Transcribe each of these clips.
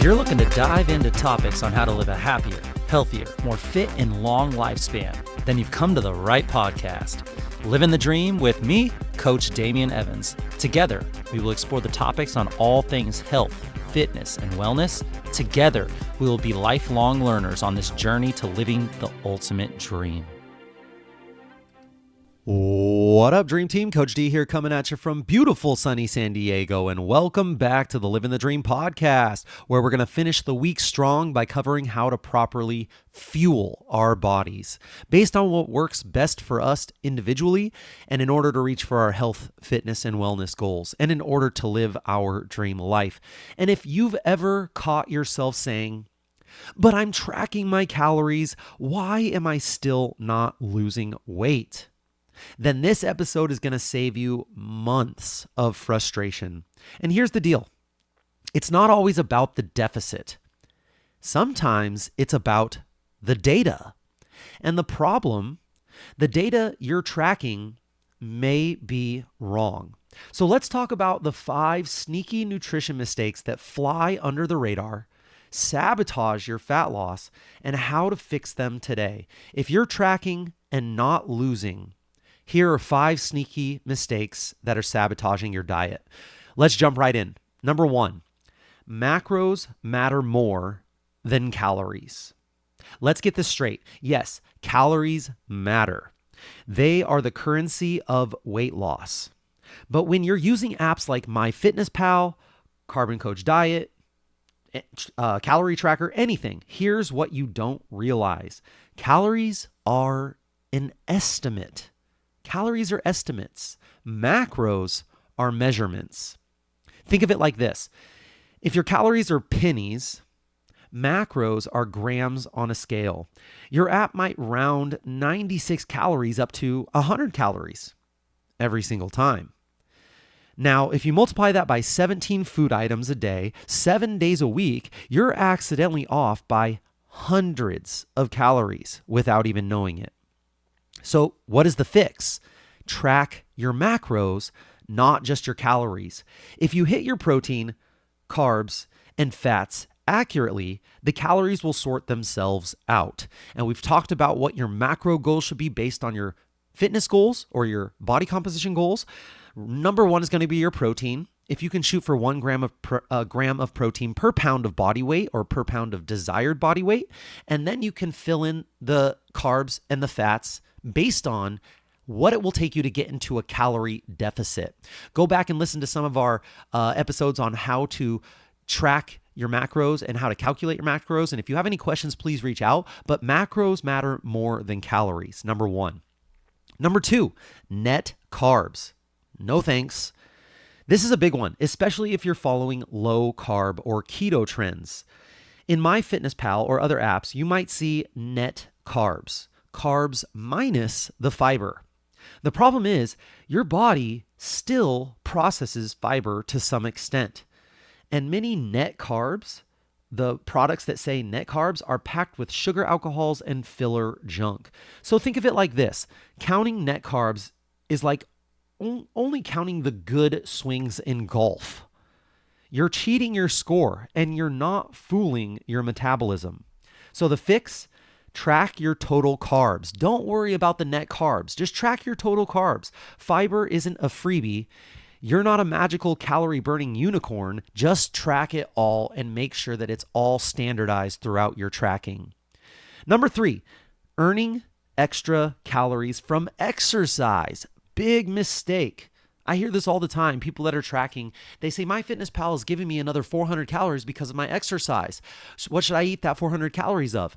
you're looking to dive into topics on how to live a happier, healthier, more fit, and long lifespan, then you've come to the right podcast. Livin the Dream with me, Coach Damian Evans. Together, we will explore the topics on all things health, fitness, and wellness. Together, we will be lifelong learners on this journey to living the ultimate dream. What up, Dream Team? Coach D here coming at you from beautiful sunny San Diego, and welcome back to the Livin the Dream podcast, where we're going to finish the week strong by covering how to properly fuel our bodies based on what works best for us individually and in order to reach for our health, fitness, and wellness goals and in order to live our dream life. And if you've ever caught yourself saying, but I'm tracking my calories, why am I still not losing weight? Then this episode is going to save you months of frustration. And here's the deal. It's not always about the deficit. Sometimes it's about the data. And the problem, the data you're tracking may be wrong. So let's talk about the 5 sneaky nutrition mistakes that fly under the radar, sabotage your fat loss, and how to fix them today. If you're tracking and not losing, here are 5 sneaky mistakes that are sabotaging your diet. Let's jump right in. Number 1, macros matter more than calories. Let's get this straight. Yes, calories matter. They are the currency of weight loss. But when you're using apps like MyFitnessPal, Carbon Coach Diet, Calorie Tracker, anything, here's what you don't realize. Calories are an estimate. Calories are estimates. Macros are measurements. Think of it like this. If your calories are pennies, macros are grams on a scale. Your app might round 96 calories up to 100 calories every single time. Now, if you multiply that by 17 food items a day, 7 days a week, you're accidentally off by hundreds of calories without even knowing it. So what is the fix? Track your macros, not just your calories. If you hit your protein, carbs, and fats accurately, the calories will sort themselves out. And we've talked about what your macro goals should be based on your fitness goals or your body composition goals. Number 1 is going to be your protein. If you can shoot for 1 gram of protein per pound of body weight or per pound of desired body weight, and then you can fill in the carbs and the fats based on what it will take you to get into a calorie deficit. Go back and listen to some of our episodes on how to track your macros and how to calculate your macros. And if you have any questions, please reach out. But macros matter more than calories, number 1. Number 2, net carbs. No thanks. This is a big one, especially if you're following low carb or keto trends. In MyFitnessPal or other apps, you might see net carbs minus the fiber. The problem is your body still processes fiber to some extent. And many net carbs, the products that say net carbs, are packed with sugar alcohols and filler junk. So think of it like this. Counting net carbs is like only counting the good swings in golf. You're cheating your score and you're not fooling your metabolism. So the fix, track your total carbs. Don't worry about the net carbs. Just track your total carbs. Fiber isn't a freebie. You're not a magical calorie burning unicorn. Just track it all and make sure that it's all standardized throughout your tracking. Number 3, earning extra calories from exercise. Big mistake. I hear this all the time. People that are tracking, they say, MyFitnessPal is giving me another 400 calories because of my exercise. So what should I eat that 400 calories of?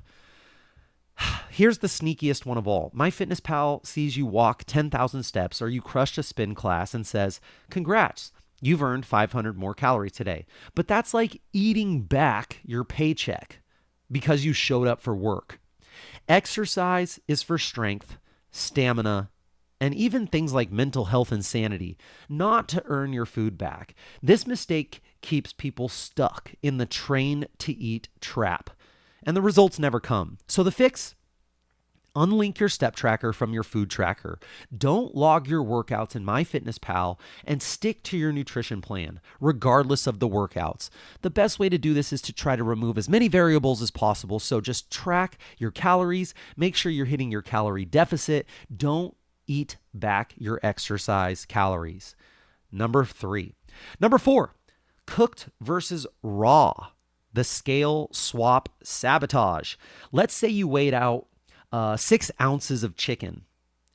Here's the sneakiest one of all. MyFitnessPal sees you walk 10,000 steps or you crushed a spin class and says, congrats, you've earned 500 more calories today. But that's like eating back your paycheck because you showed up for work. Exercise is for strength, stamina, and even things like mental health and sanity, not to earn your food back. This mistake keeps people stuck in the train to eat trap, and the results never come. So the fix, unlink your step tracker from your food tracker. Don't log your workouts in MyFitnessPal and stick to your nutrition plan, regardless of the workouts. The best way to do this is to try to remove as many variables as possible. So just track your calories, make sure you're hitting your calorie deficit. Don't eat back your exercise calories. Number 4, cooked versus raw. The scale swap sabotage. Let's say you weighed out 6 ounces of chicken.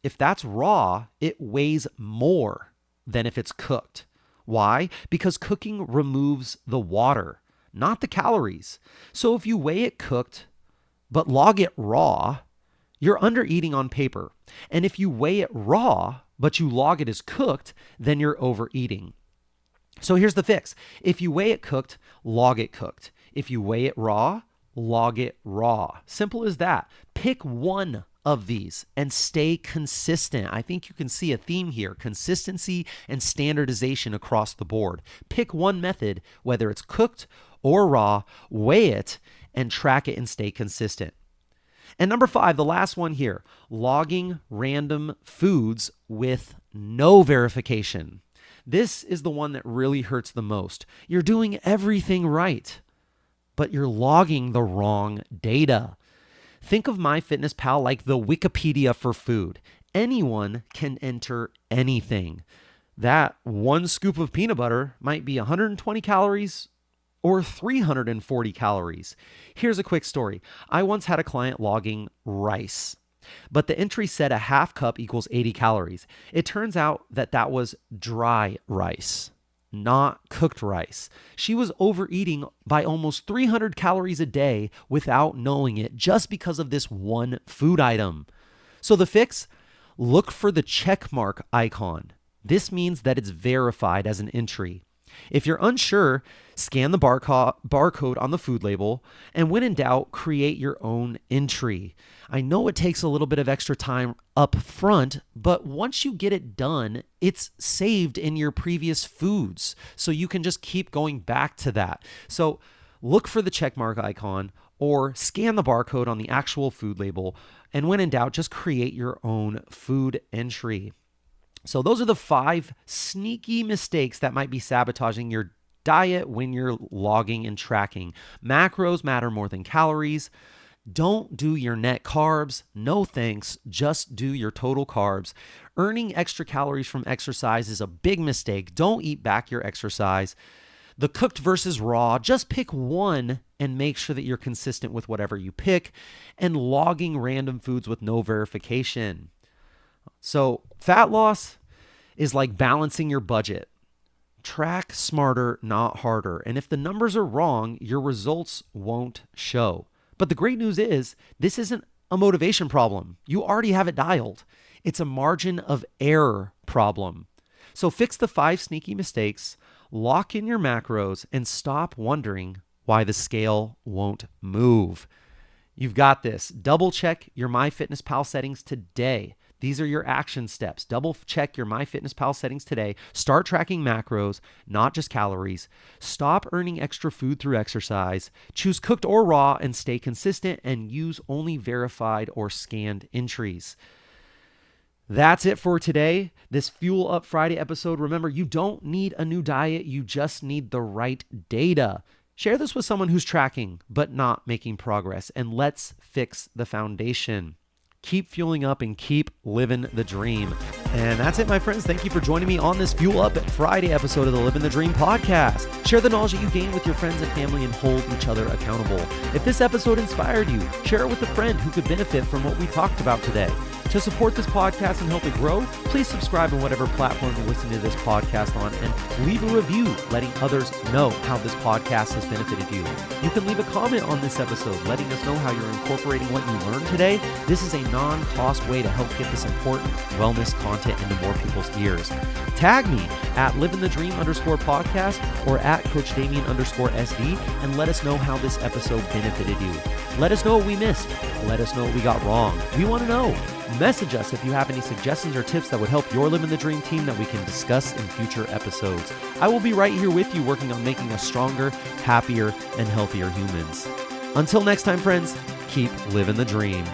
If that's raw, it weighs more than if it's cooked. Why? Because cooking removes the water, not the calories. So if you weigh it cooked, but log it raw, you're under eating on paper. And if you weigh it raw, but you log it as cooked, then you're overeating. So here's the fix. If you weigh it cooked, log it cooked. If you weigh it raw, log it raw. Simple as that. Pick one of these and stay consistent. I think you can see a theme here: consistency and standardization across the board. Pick one method, whether it's cooked or raw, weigh it and track it and stay consistent. And number 5, the last one here, logging random foods with no verification. This is the one that really hurts the most. You're doing everything right, but you're logging the wrong data. Think of MyFitnessPal like the Wikipedia for food. Anyone can enter anything. That one scoop of peanut butter might be 120 calories or 340 calories. Here's a quick story. I once had a client logging rice, but the entry said a half cup equals 80 calories. It turns out that was dry rice, not cooked rice. She was overeating by almost 300 calories a day without knowing it, just because of this one food item. So the fix? Look for the check mark icon. This means that it's verified as an entry. If you're unsure, scan the barcode on the food label, and when in doubt, create your own entry. I know it takes a little bit of extra time up front, but once you get it done, it's saved in your previous foods, so you can just keep going back to that. So look for the checkmark icon or scan the barcode on the actual food label, and when in doubt, just create your own food entry. So those are the 5 sneaky mistakes that might be sabotaging your diet when you're logging and tracking. Macros matter more than calories. Don't do your net carbs. No thanks. Just do your total carbs. Earning extra calories from exercise is a big mistake. Don't eat back your exercise. The cooked versus raw, just pick one and make sure that you're consistent with whatever you pick. And logging random foods with no verification. So fat loss is like balancing your budget. Track smarter, not harder. And if the numbers are wrong, your results won't show. But the great news is this isn't a motivation problem. You already have it dialed. It's a margin of error problem. So fix the 5 sneaky mistakes, lock in your macros, and stop wondering why the scale won't move. You've got this. Double check your MyFitnessPal settings today. These are your action steps. Double check your MyFitnessPal settings today. Start tracking macros, not just calories. Stop earning extra food through exercise. Choose cooked or raw and stay consistent, and use only verified or scanned entries. That's it for today. This Fuel Up Friday episode. Remember, you don't need a new diet. You just need the right data. Share this with someone who's tracking but not making progress, and let's fix the foundation. Keep fueling up and keep living the dream. And that's it, my friends. Thank you for joining me on this Fuel Up Friday episode of the Livin the Dream podcast. Share the knowledge that you gain with your friends and family and hold each other accountable. If this episode inspired you, share it with a friend who could benefit from what we talked about today. To support this podcast and help it grow, please subscribe on whatever platform you're listening to this podcast on, and leave a review letting others know how this podcast has benefited you. You can leave a comment on this episode letting us know how you're incorporating what you learned today. This is a non-cost way to help get this important wellness content into more people's ears. Tag me at livingthedream_podcast or at Coach Damien_SD and let us know how this episode benefited you. Let us know what we missed. Let us know what we got wrong. We want to know. Message us if you have any suggestions or tips that would help your Livin the Dream team that we can discuss in future episodes. I will be right here with you, working on making us stronger, happier, and healthier humans. Until next time, friends, keep living the dream.